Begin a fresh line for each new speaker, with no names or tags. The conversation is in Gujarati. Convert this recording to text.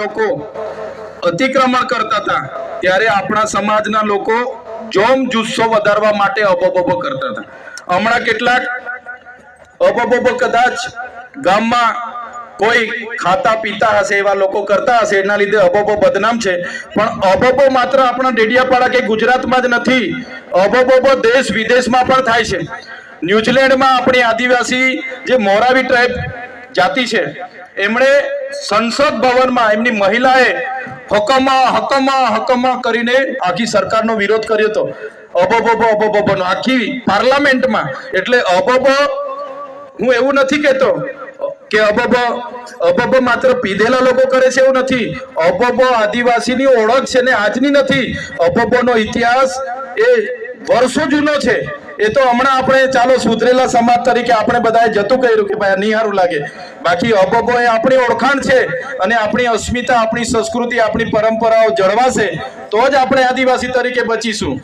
લોકો અતિક્રમણ કરતા હતા ત્યારે આપણા સમાજના લોકો જોમ જુસ્સો વધારવા માટે અબોબો કરતા હતા. હમણાં કેટલાક અબોબો કદાચ ગામમાં કોઈ ખાતા પીતા હશે એવા લોકો કરતા હશે, એના લીધે અબોબો બદનામ છે. પણ અબોબો માત્ર આપણા ડેડિયાપાડા કે ગુજરાતમાં જ નથી, અબોબો દેશ વિદેશમાં પણ થાય છે. ન્યુઝીલેન્ડમાં આપણી આદિવાસી જે મોરાવી ટ્રાઇબ જાતિ છે, એમણે સંસદ ભવનમાં એમની મહિલાએ હકમા હકમા હકમા કરીને આખી સરકારનો વિરોધ કર્યો હતો. અબોબોનો આખી પાર્લામેન્ટમાં. એટલે અબોબો, હું એવું નથી કહેતો કે અબોબો માત્ર પીધેલા લોકો કરે છે, એવું નથી. અબોબો આદિવાસીની ઓળખ છે ને આજની નથી. અબોબોનો ઇતિહાસ એ વર્ષો જૂનો છે. એ તો હમણાં આપણે ચાલો સુધરેલા સમાજ તરીકે આપણે બધાએ જતું કર્યું કે ભાઈ નહીં સારું લાગે. બાકી અબોબો એ આપણી ઓળખાણ છે અને આપણી અસ્મિતા, આપણી સંસ્કૃતિ, આપણી પરંપરાઓ જળવાશે તો જ આપણે આદિવાસી તરીકે બચીશું.